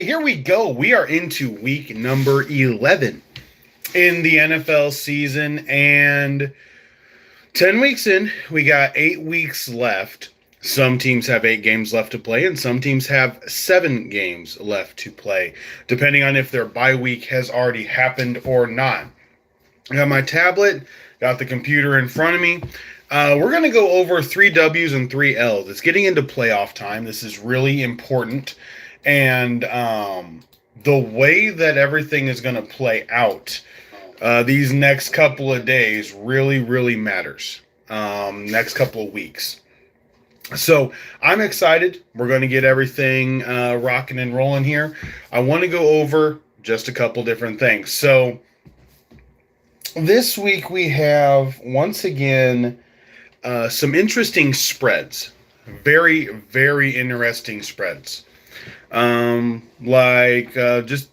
Here we go. We are into week number 11 in the NFL season, and 10 weeks in, we got 8 weeks left. Some teams have 8 games left to play, and some teams have 7 games left to play, depending on if their bye week has already happened or not. I got my tablet, got the computer in front of me. We're going to go over 3 W's and 3 L's. It's getting into playoff time. This is really important. And the way that everything is going to play out these next couple of days really matters. Next couple of weeks. So I'm excited. We're going to get everything rocking and rolling here. I want to go over just a couple different things. So this week we have, once again, some interesting spreads. Very interesting spreads. Just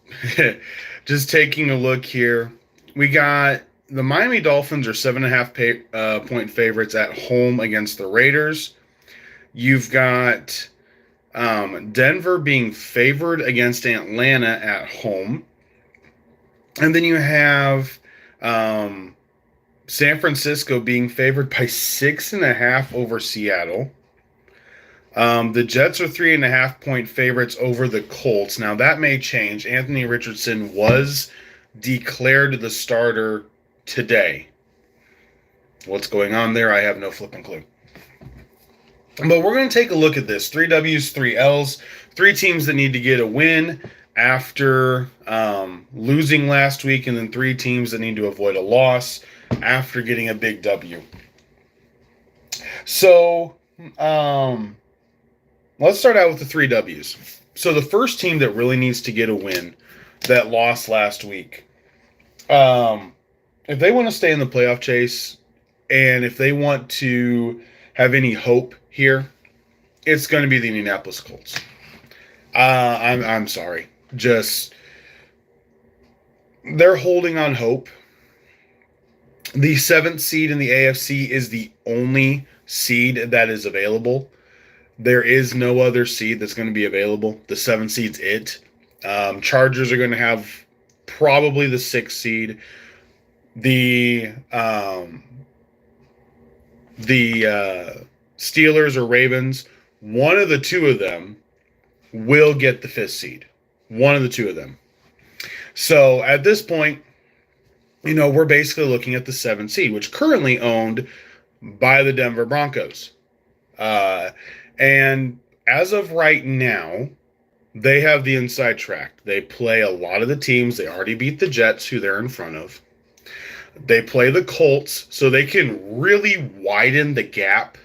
just taking a look here, we got the Miami Dolphins are 7.5 point favorites at home against the Raiders. You've got Denver being favored against Atlanta at home, and then you have San Francisco being favored by 6.5 over Seattle. The Jets are 3.5 point favorites over the Colts. Now, that may change. Anthony Richardson was declared the starter today. What's going on there? I have no flipping clue. But we're going to take a look at this. 3 W's, 3 L's. 3 teams that need to get a win after losing last week, and then 3 teams that need to avoid a loss after getting a big W. So, let's start out with the 3 W's. So the first team that really needs to get a win that lost last week, if they want to stay in the playoff chase and if they want to have any hope here, it's going to be the Indianapolis Colts. I'm sorry. Just, they're holding on hope. The 7th seed in the AFC is the only seed that is available. There is no other seed that's going to be available. The 7th seed's it. Chargers are going to have probably the 6th seed. The Steelers or Ravens, one of the 2 of them will get the 5th seed. One of the 2 of them. So at this point, we're basically looking at the 7th seed, which currently owned by the Denver Broncos. And as of right now, they have the inside track. They play a lot of the teams. They already beat the Jets, who they're in front of. They play the Colts, so they can really widen the gap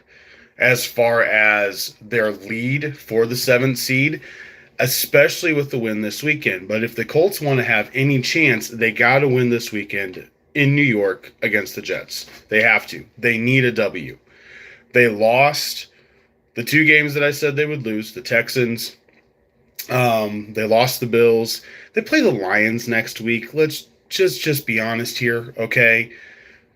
as far as their lead for the 7th seed, especially with the win this weekend. But if the Colts want to have any chance, they got to win this weekend in New York against the Jets. They have to. They need a W. They lost the 2 games that I said they would lose. The Texans, they lost the Bills. They play the Lions next week. Let's just be honest here, okay?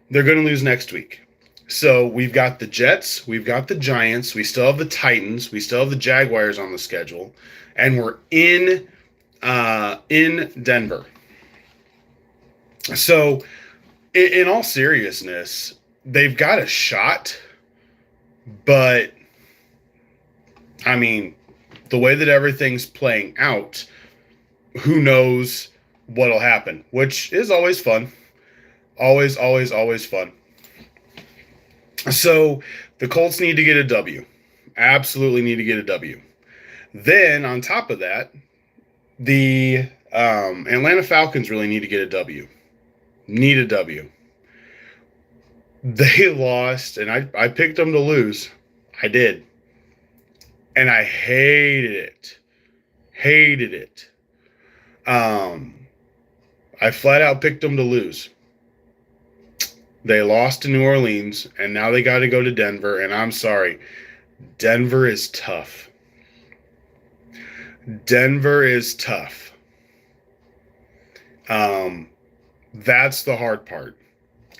They're going to lose next week. So we've got the Jets, we've got the Giants, we still have the Titans, we still have the Jaguars on the schedule, and we're in Denver. So in all seriousness, they've got a shot, but I mean, the way that everything's playing out, who knows what'll happen, which is always fun. Always fun. So the Colts need to get a W. Absolutely need to get a W. Then on top of that, the Atlanta Falcons really need to get a W. Need a W. They lost, and I picked them to lose. I did. And I hated it. Hated it. I flat out picked them to lose. They lost to New Orleans, and now they got to go to Denver, and I'm sorry. Denver is tough. Denver is tough. That's the hard part.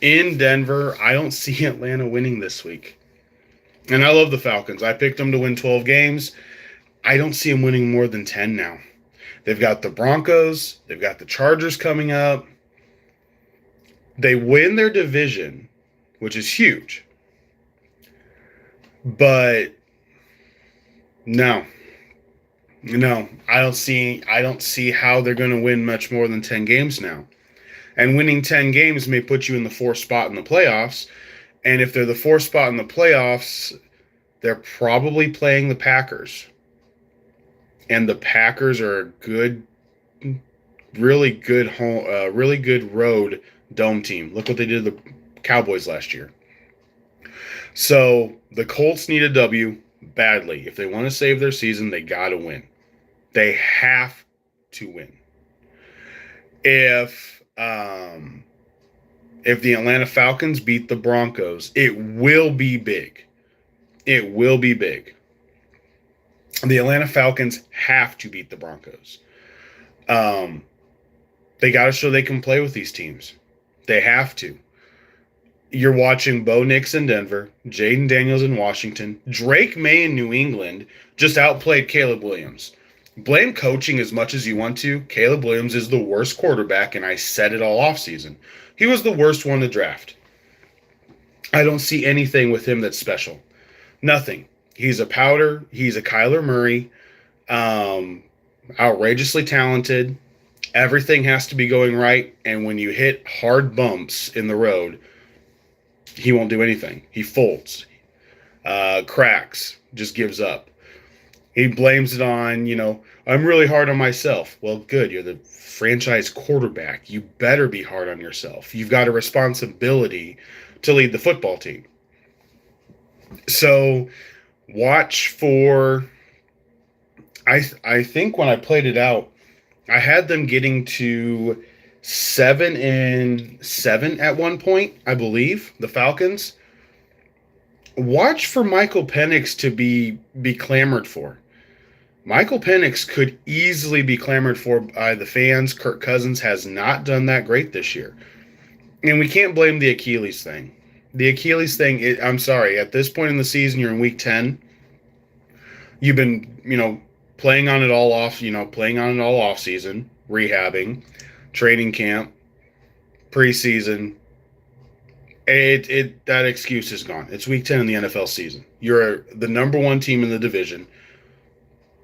In Denver, I don't see Atlanta winning this week. And I love the Falcons. I picked them to win 12 games. I don't see them winning more than 10 now. They've got the Broncos. They've got the Chargers coming up. They win their division, which is huge. But no, I don't see how they're going to win much more than 10 games now. And winning 10 games may put you in the 4th spot in the playoffs. And if they're the 4th spot in the playoffs, they're probably playing the Packers. And the Packers are a good, really good home, really good road dome team. Look what they did to the Cowboys last year. So the Colts need a W badly. If they want to save their season, they got to win. They have to win. If the Atlanta Falcons beat the Broncos, it will be big. It will be big. The Atlanta Falcons have to beat the Broncos. They got to show they can play with these teams. They have to. You're watching Bo Nix in Denver, Jaden Daniels in Washington, Drake May in New England just outplayed Caleb Williams. Blame coaching as much as you want to. Caleb Williams is the worst quarterback, and I said it all offseason. He was the worst one to draft. I don't see anything with him that's special. Nothing. He's a powder. He's a Kyler Murray. Outrageously talented. Everything has to be going right, and when you hit hard bumps in the road, he won't do anything. He folds, cracks, just gives up. He blames it on, I'm really hard on myself. Well, good. You're the franchise quarterback. You better be hard on yourself. You've got a responsibility to lead the football team. So watch for, I think when I played it out, I had them getting to 7-7 at one point, I believe, the Falcons. Watch for Michael Penix to be clamored for. Michael Penix could easily be clamored for by the fans. Kirk Cousins has not done that great this year. And we can't blame the Achilles thing. The Achilles thing, I'm sorry, at this point in the season, you're in week 10. You've been, playing on it all off season, rehabbing, training camp, preseason. That excuse is gone. It's week 10 in the NFL season. You're the number one team in the division.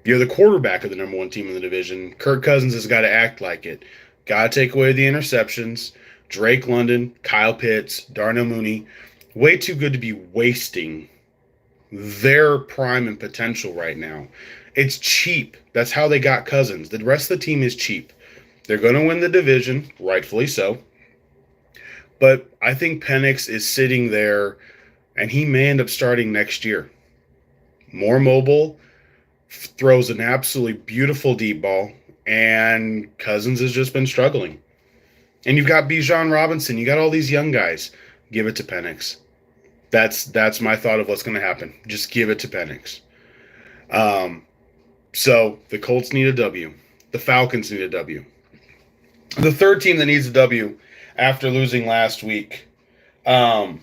You're the quarterback of the number one team in the division. Kirk Cousins has got to act like it. Got to take away the interceptions. Drake London, Kyle Pitts, Darnell Mooney. Way too good to be wasting their prime and potential right now. It's cheap. That's how they got Cousins. The rest of the team is cheap. They're going to win the division, rightfully so. But I think Penix is sitting there, and he may end up starting next year. More mobile, throws an absolutely beautiful deep ball, and Cousins has just been struggling. And you've got Bijan Robinson. You got all these young guys. Give it to Penix. That's my thought of what's going to happen. Just give it to Penix. So the Colts need a W. The Falcons need a W. The third team that needs a W after losing last week, the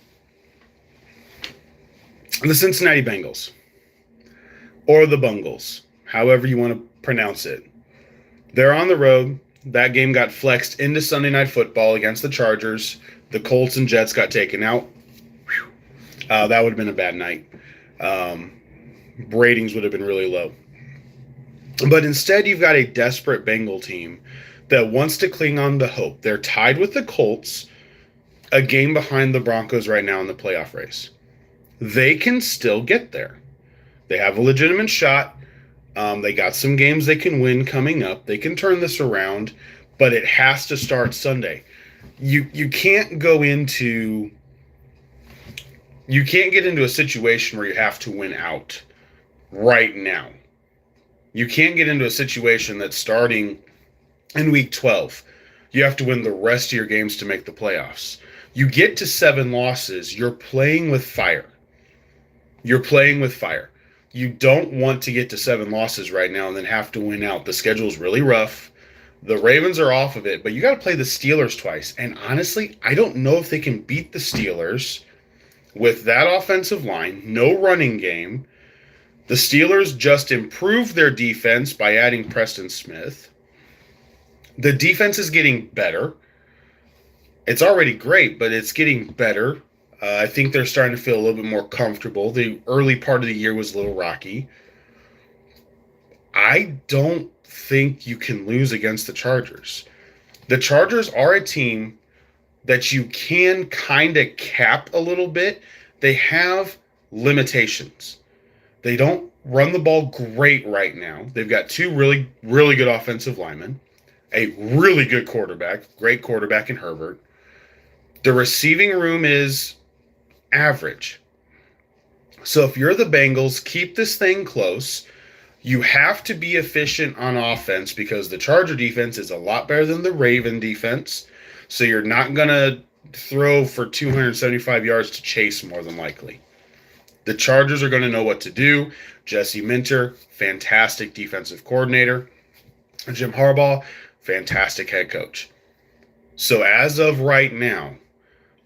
Cincinnati Bengals. Or the Bungles, however you want to pronounce it. They're on the road. That game got flexed into Sunday Night Football against the Chargers. The Colts and Jets got taken out. That would have been a bad night. Ratings would have been really low. But instead, you've got a desperate Bengal team that wants to cling on to hope. They're tied with the Colts, a game behind the Broncos right now in the playoff race. They can still get there. They have a legitimate shot. They got some games they can win coming up. They can turn this around, but it has to start Sunday. You can't get into a situation where you have to win out right now. You can't get into a situation that's starting in week 12. You have to win the rest of your games to make the playoffs. You get to 7 losses, you're playing with fire. You're playing with fire. You don't want to get to 7 losses right now and then have to win out. The schedule is really rough. The Ravens are off of it, but you got to play the Steelers twice. And honestly, I don't know if they can beat the Steelers with that offensive line, no running game. The Steelers just improved their defense by adding Preston Smith. The defense is getting better. It's already great, but it's getting better. I think they're starting to feel a little bit more comfortable. The early part of the year was a little rocky. I don't think you can lose against the Chargers. The Chargers are a team that you can kind of cap a little bit. They have limitations. They don't run the ball great right now. They've got two really, really good offensive linemen, a really good quarterback, great quarterback in Herbert. The receiving room is average. So if you're the Bengals, keep this thing close. You have to be efficient on offense because the Charger defense is a lot better than the Raven defense. So you're not going to throw for 275 yards to Chase more than likely. The Chargers are going to know what to do. Jesse Minter, fantastic defensive coordinator. Jim Harbaugh, fantastic head coach. So as of right now,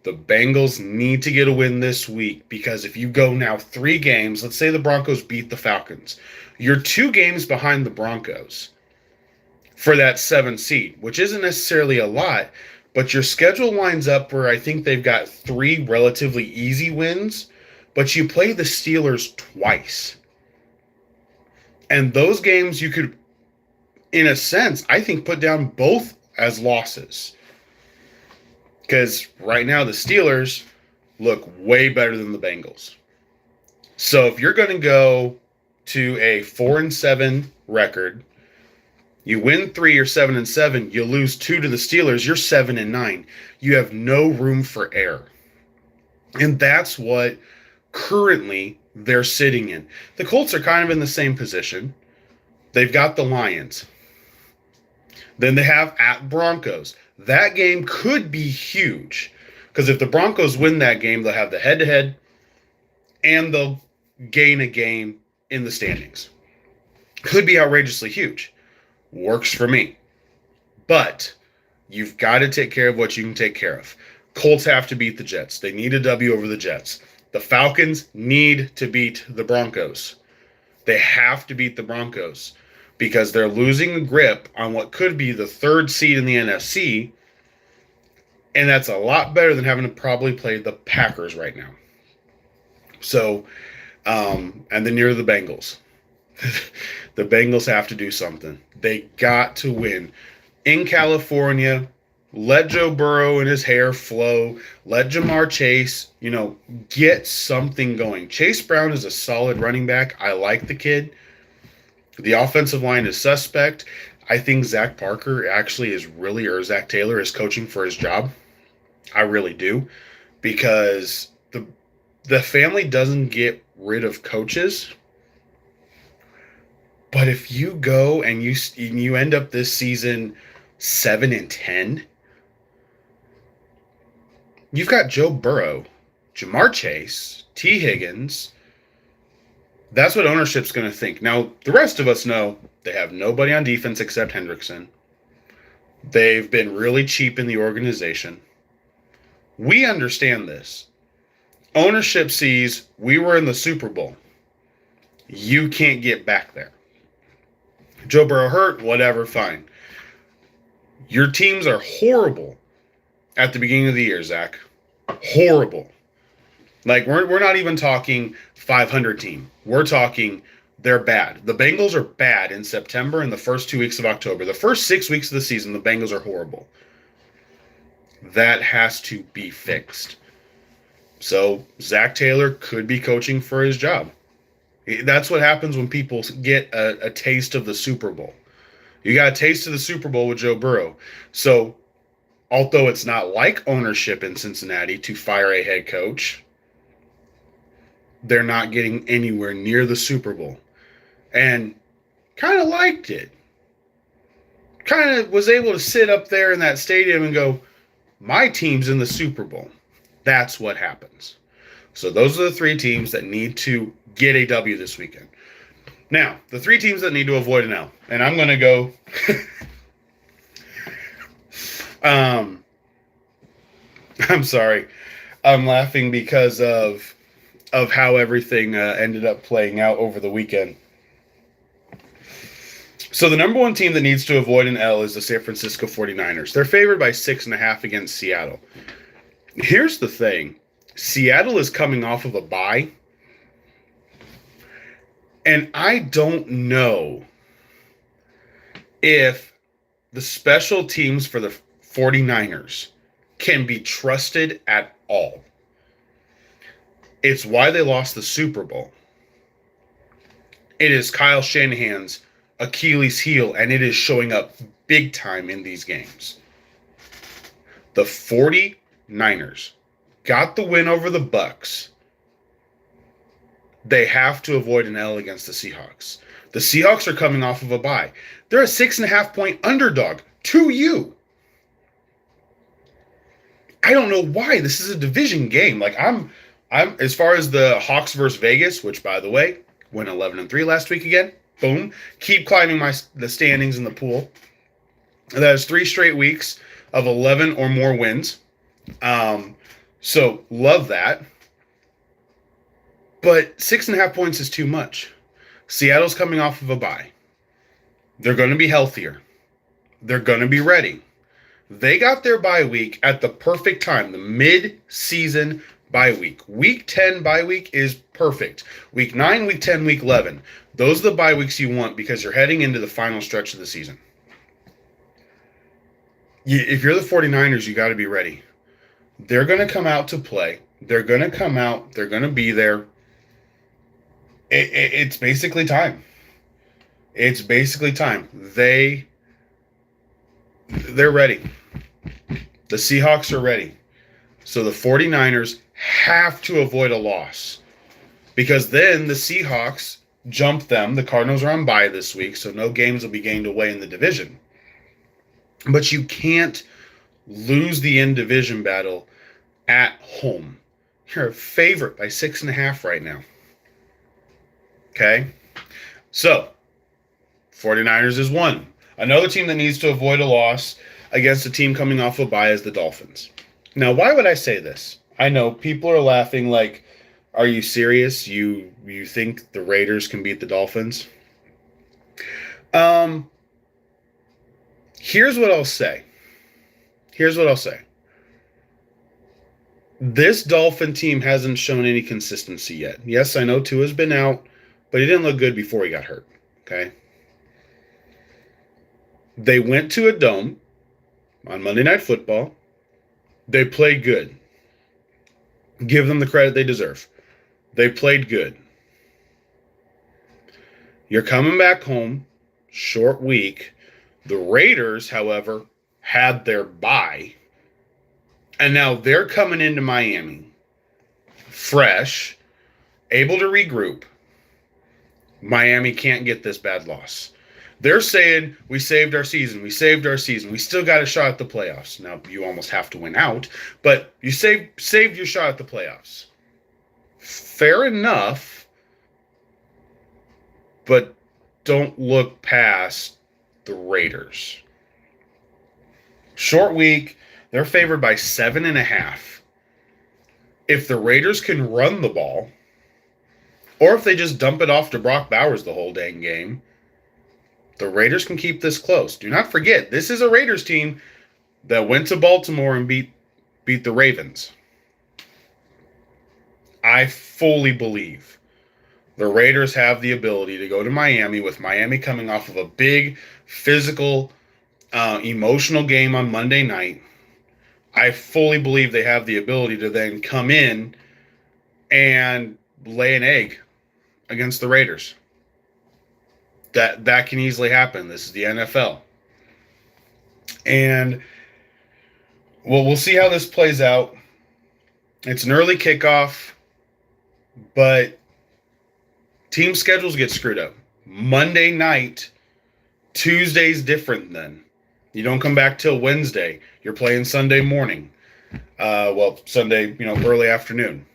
the Bengals need to get a win this week because if you go now 3 games, let's say the Broncos beat the Falcons, you're 2 games behind the Broncos for that 7th seed, which isn't necessarily a lot, but your schedule lines up where I think they've got 3 relatively easy wins, but you play the Steelers twice. And those games you could, in a sense, I think put down both as losses. Because right now the Steelers look way better than the Bengals. So if you're going to go to a 4-7 record, you win 3, you're 7-7, you lose 2 to the Steelers, you're 7-9. You have no room for error. And that's what currently they're sitting in. The Colts are kind of in the same position. They've got the Lions. Then they have at Broncos. That game could be huge because if the Broncos win that game, they'll have the head-to-head and they'll gain a game in the standings. Could be outrageously huge. Works for me. But you've got to take care of what you can take care of. Colts have to beat the Jets. They need a W over the Jets. The Falcons need to beat the Broncos. They have to beat the Broncos because they're losing a grip on what could be the 3rd seed in the NFC, and that's a lot better than having to probably play the Packers right now. So, and then you're the Bengals. The Bengals have to do something. They got to win. In California, let Joe Burrow and his hair flow. Let Jamar Chase, get something going. Chase Brown is a solid running back. I like the kid. The offensive line is suspect. I think Zach Parker actually is really, or Zach Taylor is coaching for his job. I really do. Because the family doesn't get rid of coaches. But if you go and you end up this season 7-10, you've got Joe Burrow, Jamar Chase, T. Higgins. That's what ownership's going to think. Now, the rest of us know they have nobody on defense except Hendrickson. They've been really cheap in the organization. We understand this. Ownership sees we were in the Super Bowl. You can't get back there. Joe Burrow hurt, whatever, fine. Your teams are horrible at the beginning of the year, Zach. Horrible. Like, we're not even talking 500 team. We're talking they're bad. The Bengals are bad in September and the first 2 weeks of October. The first 6 weeks of the season, the Bengals are horrible. That has to be fixed. So, Zach Taylor could be coaching for his job. That's what happens when people get a taste of the Super Bowl. You got a taste of the Super Bowl with Joe Burrow. So, although it's not like ownership in Cincinnati to fire a head coach, they're not getting anywhere near the Super Bowl. And kind of liked it. Kind of was able to sit up there in that stadium and go, my team's in the Super Bowl. That's what happens. So those are the 3 teams that need to get a W this weekend. Now, the 3 teams that need to avoid an L. And I'm going to go... I'm sorry. I'm laughing because of how everything ended up playing out over the weekend. So the number one team that needs to avoid an L is the San Francisco 49ers. They're favored by 6.5 against Seattle. Here's the thing. Seattle is coming off of a bye. And I don't know if the special teams for the 49ers can be trusted at all. It's why they lost the Super Bowl. It is Kyle Shanahan's Achilles heel, and it is showing up big time in these games. The 49ers got the win over the Bucs. They have to avoid an L against the Seahawks. The Seahawks are coming off of a bye. They're a 6.5-point underdog to you. I don't know why. This is a division game. Like I'm as far as the Hawks versus Vegas, which by the way, went 11-3 last week again. Boom. Keep climbing the standings in the pool. That is 3 straight weeks of 11 or more wins. So love that. But 6.5 points is too much. Seattle's coming off of a bye. They're going to be healthier. They're going to be ready. They got their bye week at the perfect time, the mid-season bye week. Week 10 bye week is perfect. Week 9, week 10, week 11. Those are the bye weeks you want because you're heading into the final stretch of the season. If you're the 49ers, you got to be ready. They're going to come out to play. They're going to come out. They're going to be there. It's basically time. It's basically time. They're ready. The Seahawks are ready. So the 49ers have to avoid a loss because then the Seahawks jump them. The Cardinals are on bye this week, so no games will be gained away in the division. But you can't lose the in-division battle at home. You're a favorite by 6.5 right now. Okay? So, 49ers is 1. Another team that needs to avoid a loss against a team coming off a bye is the Dolphins. Now, why would I say this? I know people are laughing like, are you serious? You think the Raiders can beat the Dolphins? Here's what I'll say. This Dolphin team hasn't shown any consistency yet. Yes, I know Tua's been out, but he didn't look good before he got hurt. Okay? They went to a dome on Monday Night Football. They played good. Give them the credit they deserve. They played good. You're coming back home, short week. The Raiders, however, had their bye. And now they're coming into Miami, fresh, able to regroup. Miami can't get this bad loss. They're saying, we saved our season. We still got a shot at the playoffs. Now, you almost have to win out, but you saved your shot at the playoffs. Fair enough, but don't look past the Raiders. Short week, they're favored by 7.5. If the Raiders can run the ball, or if they just dump it off to Brock Bowers the whole dang game, the Raiders can keep this close. Do not forget, this is a Raiders team that went to Baltimore and beat the Ravens. I fully believe the Raiders have the ability to go to Miami, with Miami coming off of a big, physical, emotional game on Monday night. I fully believe they have the ability to then come in and lay an egg against the Raiders. That can easily happen. This is the NFL. And we'll see how this plays out. It's an early kickoff, but team schedules get screwed up. Monday night, Tuesday's different then. You don't come back till Wednesday. You're playing Sunday morning. Sunday, early afternoon.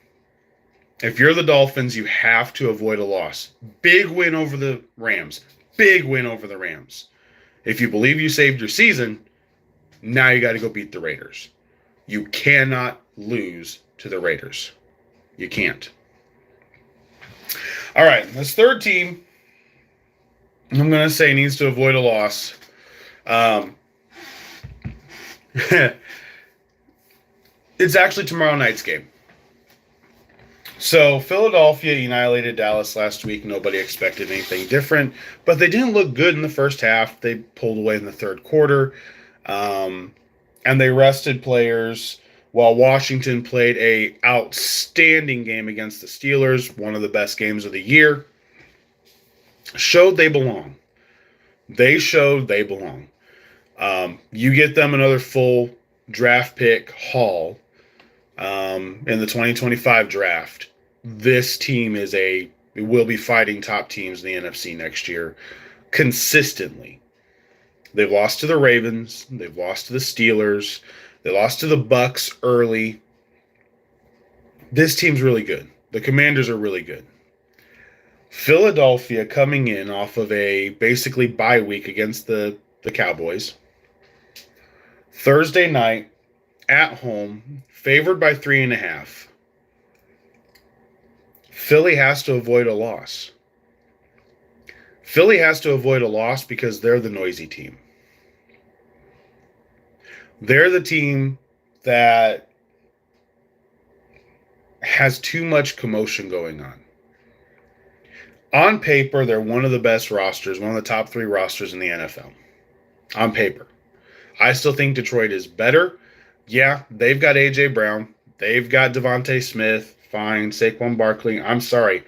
If you're the Dolphins, you have to avoid a loss. Big win over the Rams. If you believe you saved your season, now you got to go beat the Raiders. You cannot lose to the Raiders. You can't. All right, this third team I'm going to say needs to avoid a loss. It's actually tomorrow night's game. So Philadelphia annihilated Dallas last week. Nobody expected anything different, but they didn't look good in the first half. They pulled away in the third quarter, and they rested players while Washington played a outstanding game against the Steelers, one of the best games of the year. Showed they belong. They showed they belong. You get them another full draft pick haul in the 2025 draft. This team will be fighting top teams in the NFC next year consistently. They've lost to the Ravens. They've lost to the Steelers. They lost to the Bucks early. This team's really good. The Commanders are really good. Philadelphia coming in off of a basically bye week against the Cowboys. Thursday night at home, favored by 3.5. Philly has to avoid a loss. Philly has to avoid a loss because they're the noisy team. They're the team that has too much commotion going on. On paper, they're one of the best rosters, one of the top 3 rosters in the NFL. On paper. I still think Detroit is better. Yeah, they've got A.J. Brown. They've got Devontae Smith. Fine. Saquon Barkley. I'm sorry.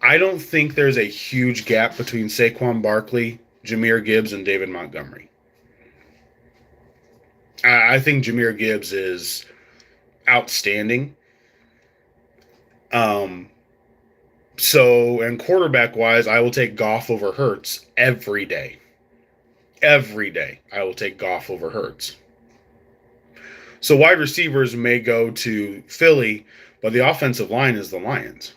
I don't think there's a huge gap between Saquon Barkley, Jahmyr Gibbs, and David Montgomery. I think Jahmyr Gibbs is outstanding. So, and quarterback-wise, I will take Goff over Hurts every day. Every day, I will take Goff over Hurts. So wide receivers may go to Philly, but the offensive line is the Lions.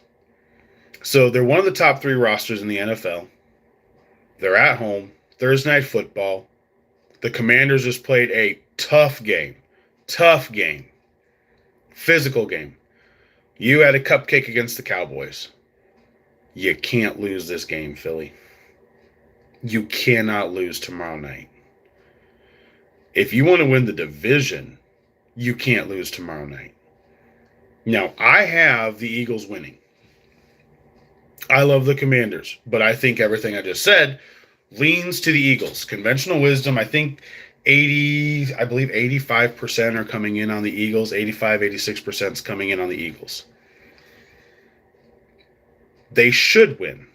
So they're one of the top 3 rosters in the NFL. They're at home. Thursday Night Football. The Commanders just played a tough game. Tough game. Physical game. You had a cupcake against the Cowboys. You can't lose this game, Philly. You cannot lose tomorrow night. If you want to win the division, you can't lose tomorrow night. Now, I have the Eagles winning. I love the Commanders, but I think everything I just said leans to the Eagles. Conventional wisdom, I think 85% are coming in on the Eagles. 86% is coming in on the Eagles. They should win.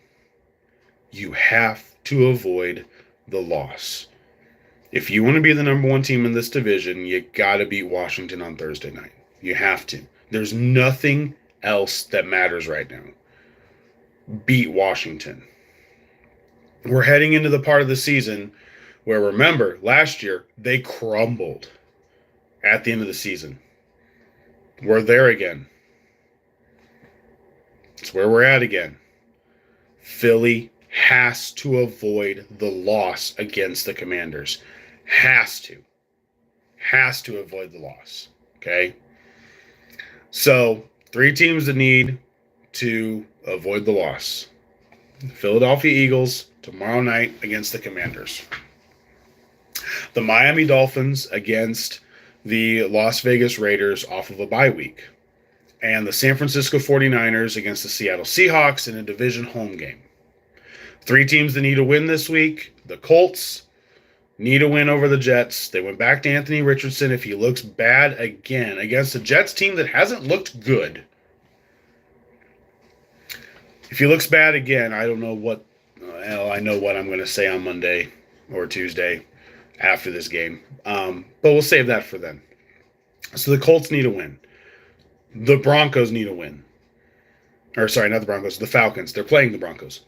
You have to avoid the loss. If you want to be the number 1 team in this division, you got to beat Washington on Thursday night. You have to. There's nothing else that matters right now. Beat Washington. We're heading into the part of the season where, remember, last year they crumbled at the end of the season. We're there again. It's where we're at again. Philly has to avoid the loss against the Commanders. Has to avoid the loss. Okay? So, 3 teams that need to avoid the loss. Philadelphia Eagles tomorrow night against the Commanders. The Miami Dolphins against the Las Vegas Raiders off of a bye week. And the San Francisco 49ers against the Seattle Seahawks in a division home game. 3 teams that need to win this week. The Colts need a win over the Jets. They went back to Anthony Richardson. If he looks bad again against a Jets team that hasn't looked good. If he looks bad again, I don't know what. I know what I'm going to say on Monday or Tuesday after this game. But we'll save that for then. So the Colts need a win. The Broncos need a win. Or sorry, not the Broncos. The Falcons. They're playing the Broncos.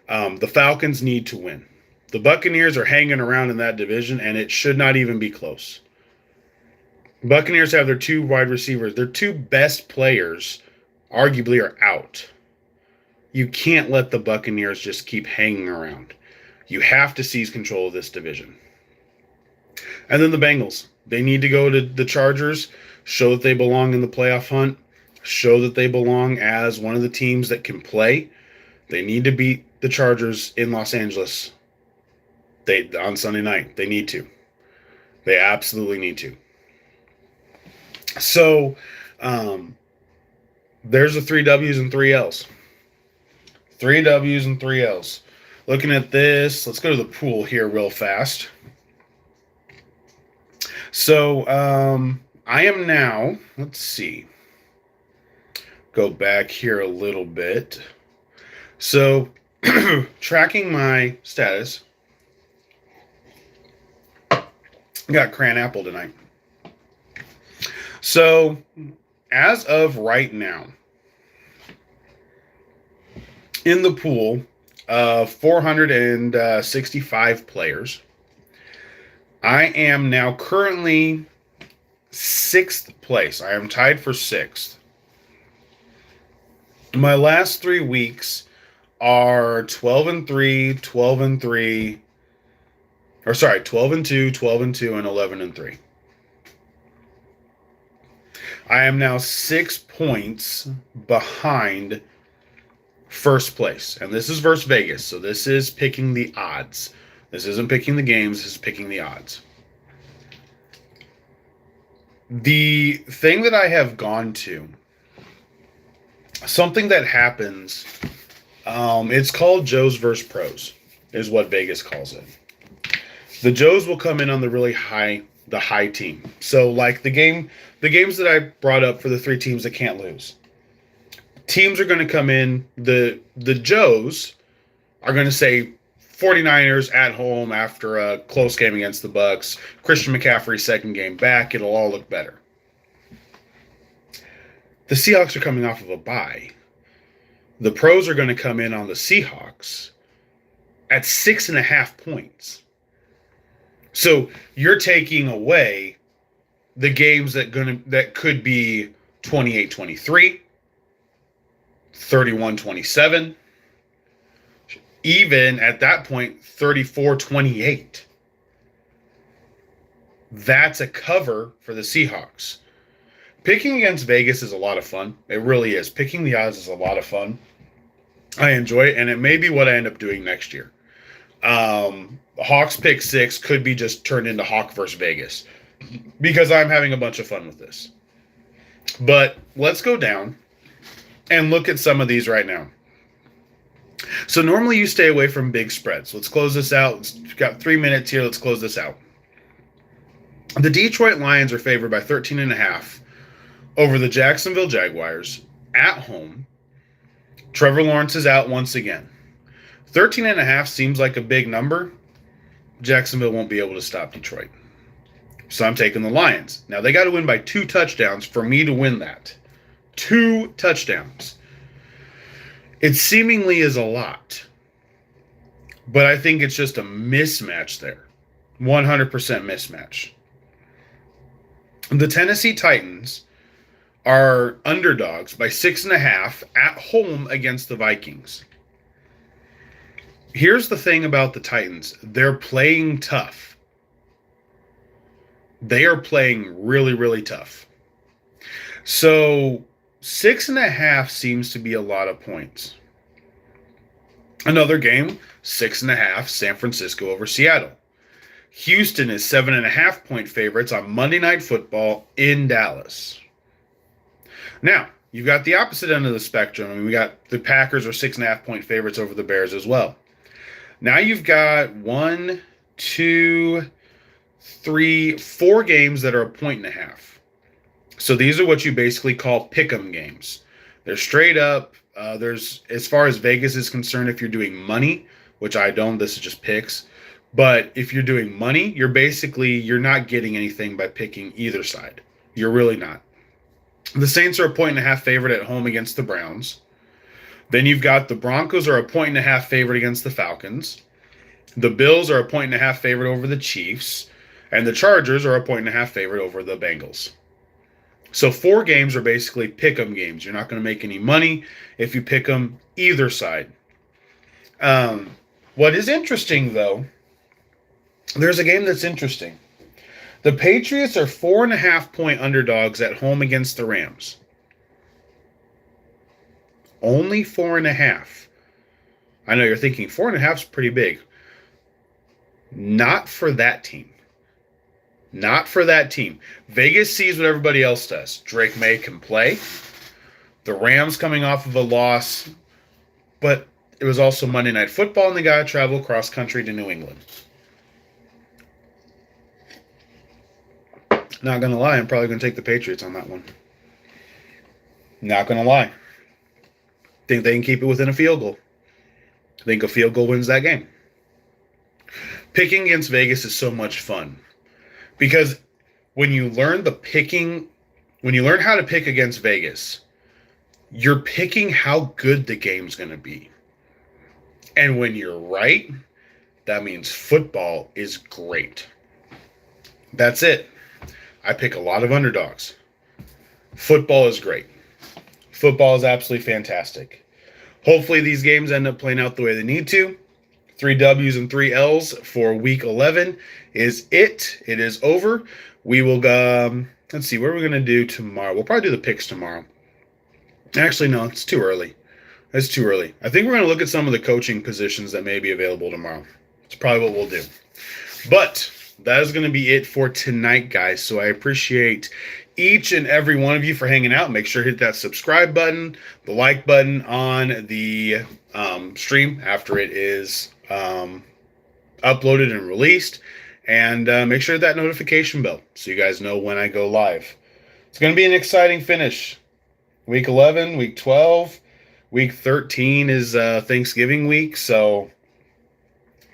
The Falcons need to win. The Buccaneers are hanging around in that division, and it should not even be close. Buccaneers have their 2 wide receivers. Their 2 best players, arguably, are out. You can't let the Buccaneers just keep hanging around. You have to seize control of this division. And then the Bengals. They need to go to the Chargers, show that they belong in the playoff hunt, show that they belong as one of the teams that can play. They need to beat the Chargers in Los Angeles. They on Sunday night. They need to. They absolutely need to. So, there's the 3 W's and 3 L's. 3 W's and 3 L's. Looking at this, let's go to the pool here real fast. So, I am now, let's see. Go back here a little bit. So, tracking my status. Got cran apple tonight. So, as of right now, in the pool, 465 players. I am now currently 6th place. I am tied for 6th. My last 3 weeks are 12-3, 12-3. Or sorry, 12-2, 12-2, and 11-3. I am now 6 points behind first place. And this is versus Vegas. So this is picking the odds. This isn't picking the games. This is picking the odds. The thing that I have gone to, something that happens, it's called Joes versus Pros, is what Vegas calls it. The Joes will come in on the high team. So like the games that I brought up for the 3 teams that can't lose. Teams are going to come in, the Joes are going to say 49ers at home after a close game against the Bucks. Christian McCaffrey's second game back, it'll all look better. The Seahawks are coming off of a bye. The Pros are going to come in on the Seahawks at 6.5 points. So you're taking away the games that could be 28-23, 31-27, even at that point 34-28. That's a cover for the Seahawks. Picking against Vegas is a lot of fun. It really is. Picking the odds is a lot of fun. I enjoy it, and it may be what I end up doing next year. Hawks pick 6 could be just turned into Hawk versus Vegas because I'm having a bunch of fun with this. But let's go down and look at some of these right now. So normally you stay away from big spreads. Let's close this out. We've got 3 minutes here. Let's close this out. The Detroit Lions are favored by 13.5 over the Jacksonville Jaguars at home. Trevor Lawrence is out once again. 13.5 seems like a big number. Jacksonville won't be able to stop Detroit. So I'm taking the Lions. Now, they got to win by 2 touchdowns for me to win that. 2 touchdowns. It seemingly is a lot. But I think it's just a mismatch there. 100% mismatch. The Tennessee Titans are underdogs by 6.5 at home against the Vikings. Here's the thing about the Titans. They're playing tough. They are playing really, really tough. So 6.5 seems to be a lot of points. Another game, 6.5, San Francisco over Seattle. Houston is 7.5 point favorites on Monday Night Football in Dallas. Now, you've got the opposite end of the spectrum. I mean, we got the Packers are 6.5 point favorites over the Bears as well. Now you've got 1, 2, 3, 4 games that are 1.5. So these are what you basically call pick'em games. They're straight up. There's, as far as Vegas is concerned, if you're doing money, which I don't, this is just picks. But if you're doing money, you're not getting anything by picking either side. You're really not. The Saints are a 1.5 favorite at home against the Browns. Then you've got the Broncos are a 1.5 favorite against the Falcons. The Bills are a 1.5 favorite over the Chiefs. And the Chargers are a 1.5 favorite over the Bengals. So 4 games are basically pick-em games. You're not going to make any money if you pick them either side. What is interesting, though, there's a game that's interesting. The Patriots are 4.5 point underdogs at home against the Rams. Only 4.5. I know you're thinking 4.5 is pretty big. Not for that team. Not for that team. Vegas sees what everybody else does. Drake May can play. The Rams coming off of a loss, but it was also Monday Night Football, and they got to travel cross country to New England. Not going to lie, I'm probably going to take the Patriots on that one. Not going to lie. Think they can keep it within a field goal. Think a field goal wins that game. Picking against Vegas is so much fun because when you learn how to pick against Vegas, you're picking how good the game's going to be. And when you're right, that means football is great. That's it. I pick a lot of underdogs. Football is great. Football is absolutely fantastic. Hopefully these games end up playing out the way they need to. 3 W's and 3 L's for week 11 is it. It is over. We will let's see, what are we going to do tomorrow? We'll probably do the picks tomorrow. Actually, no, it's too early. It's too early. I think we're going to look at some of the coaching positions that may be available tomorrow. It's probably what we'll do. But that is going to be it for tonight, guys. So I appreciate each and every one of you for hanging out. Make sure to hit that subscribe button, the like button on the stream after it is uploaded and released. And make sure that notification bell so you guys know when I go live. It's going to be an exciting finish. Week 11, week 12, week 13 is Thanksgiving week. So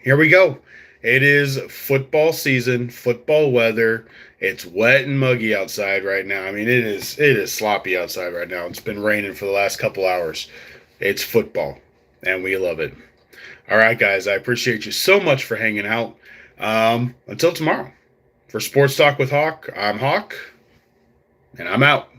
here we go. It is football season, football weather. It's wet and muggy outside right now. I mean, it is sloppy outside right now. It's been raining for the last couple hours. It's football, and we love it. All right, guys, I appreciate you so much for hanging out. Until tomorrow, for Sports Talk with Hawk, I'm Hawk, and I'm out.